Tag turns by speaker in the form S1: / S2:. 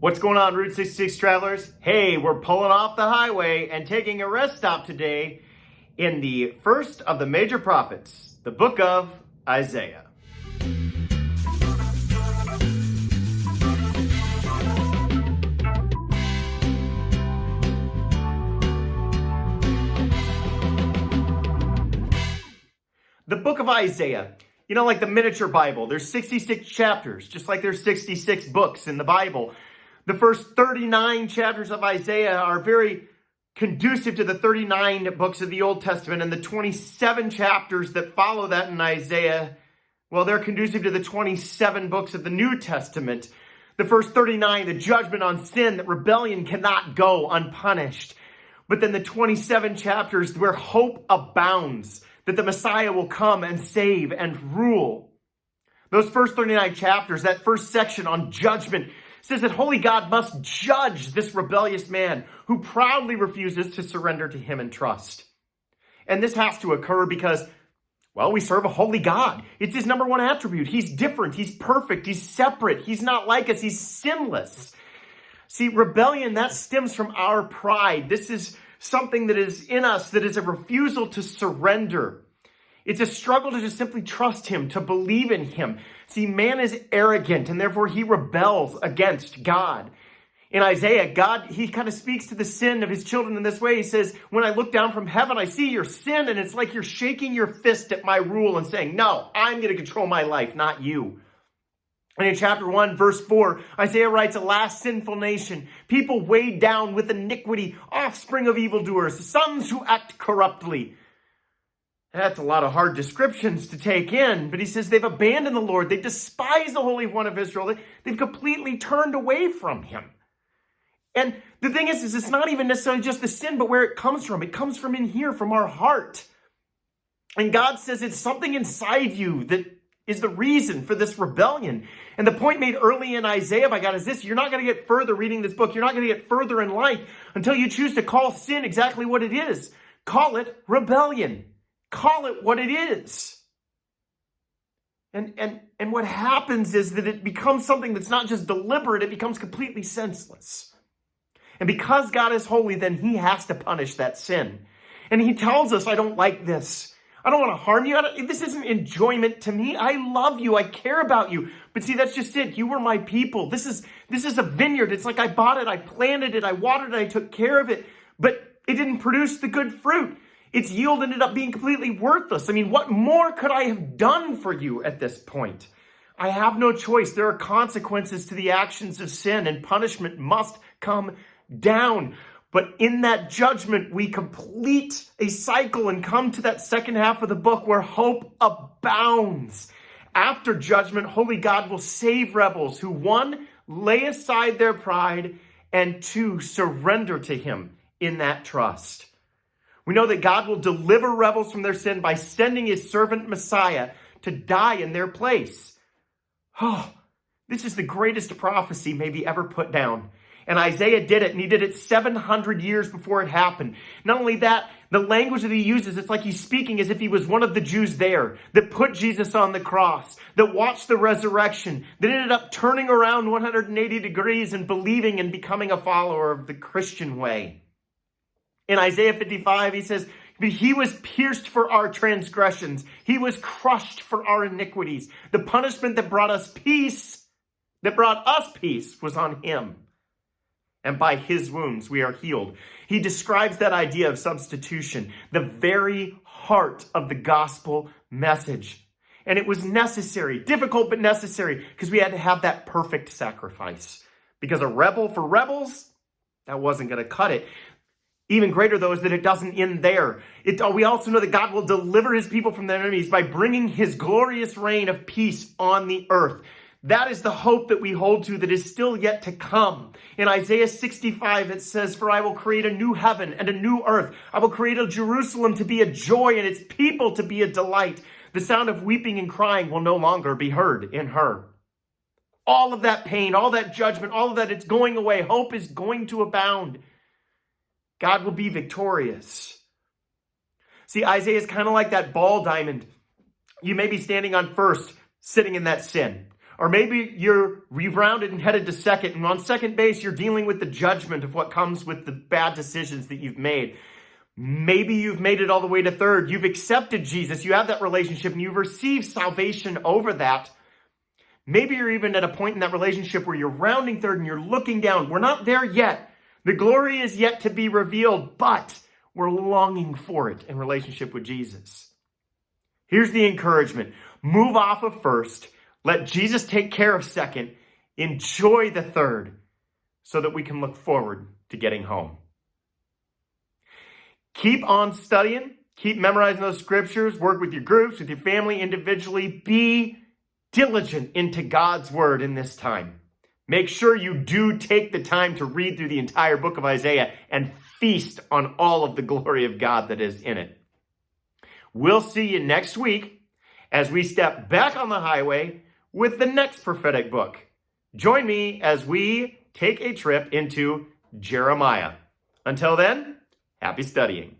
S1: What's going on, Route 66 travelers? Hey, we're pulling off the highway and taking a rest stop today in the first of the major prophets, the book of Isaiah. The book of Isaiah, like the miniature Bible, there's 66 chapters, just like there's 66 books in the Bible. The first 39 chapters of Isaiah are very conducive to the 39 books of the Old Testament, and the 27 chapters that follow that in Isaiah, well, they're conducive to the 27 books of the New Testament. The first 39, the judgment on sin, that rebellion cannot go unpunished. But then the 27 chapters where hope abounds, that the Messiah will come and save and rule. Those first 39 chapters, that first section on judgment, says that holy God must judge this rebellious man who proudly refuses to surrender to him and trust. And this has to occur because, well, we serve a holy God. It's his number one attribute. He's different. He's perfect. He's separate. He's not like us. He's sinless. See, rebellion, that stems from our pride. This is something that is in us that is a refusal to surrender. It's a struggle to just simply trust him, to believe in him. See, man is arrogant, and therefore he rebels against God. In Isaiah, God, he kind of speaks to the sin of his children in this way. He says, when I look down from heaven, I see your sin, and it's like you're shaking your fist at my rule and saying, no, I'm going to control my life, not you. And in chapter 1, verse 4, Isaiah writes, alas, sinful nation, people weighed down with iniquity, offspring of evildoers, sons who act corruptly. That's a lot of hard descriptions to take in, but he says they've abandoned the Lord. They despise the Holy One of Israel. They've completely turned away from him. And the thing is it's not even necessarily just the sin, but where it comes from. It comes from in here, from our heart. And God says it's something inside you that is the reason for this rebellion. And the point made early in Isaiah by God is this: you're not going to get further reading this book. You're not going to get further in life until you choose to call sin exactly what it is. Call it rebellion. Call it what it is. And what happens is that it becomes something that's not just deliberate, it becomes completely senseless. And because God is holy, then he has to punish that sin. And he tells us, I don't like this. I don't want to harm you. This isn't enjoyment to me. I love you. I care about you. But see, that's just it. You were my people. This is a vineyard. It's like I bought it. I planted it. I watered it. I took care of it. But it didn't produce the good fruit. Its yield ended up being completely worthless. I mean, what more could I have done for you at this point? I have no choice. There are consequences to the actions of sin, and punishment must come down. But in that judgment, we complete a cycle and come to that second half of the book where hope abounds. After judgment, holy God will save rebels who, one, lay aside their pride, and two, surrender to him in that trust. We know that God will deliver rebels from their sin by sending his servant Messiah to die in their place. Oh, this is the greatest prophecy maybe ever put down. And Isaiah did it, and he did it 700 years before it happened. Not only that, the language that he uses, it's like he's speaking as if he was one of the Jews there that put Jesus on the cross, that watched the resurrection, that ended up turning around 180 degrees and believing and becoming a follower of the Christian way. In Isaiah 55, he says, he was pierced for our transgressions. He was crushed for our iniquities. The punishment that brought us peace, was on him. And by his wounds we are healed. He describes that idea of substitution, the very heart of the gospel message. And it was necessary, difficult but necessary, because we had to have that perfect sacrifice. Because a rebel for rebels, that wasn't going to cut it. Even greater, though, is that it doesn't end there. We also know that God will deliver his people from their enemies by bringing his glorious reign of peace on the earth. That is the hope that we hold to that is still yet to come. In Isaiah 65, it says, for I will create a new heaven and a new earth. I will create a Jerusalem to be a joy and its people to be a delight. The sound of weeping and crying will no longer be heard in her. All of that pain, all that judgment, all of that, it's going away. Hope is going to abound. God will be victorious. See, Isaiah is kind of like that ball diamond. You may be standing on first, sitting in that sin. Or maybe you're rerounded and headed to second, and on second base, you're dealing with the judgment of what comes with the bad decisions that you've made. Maybe you've made it all the way to third. You've accepted Jesus. You have that relationship and you've received salvation over that. Maybe you're even at a point in that relationship where you're rounding third and you're looking down. We're not there yet. The glory is yet to be revealed, but we're longing for it in relationship with Jesus. Here's the encouragement. Move off of first. Let Jesus take care of second. Enjoy the third so that we can look forward to getting home. Keep on studying. Keep memorizing those scriptures. Work with your groups, with your family, individually. Be diligent into God's word in this time. Make sure you do take the time to read through the entire book of Isaiah and feast on all of the glory of God that is in it. We'll see you next week as we step back on the highway with the next prophetic book. Join me as we take a trip into Jeremiah. Until then, happy studying.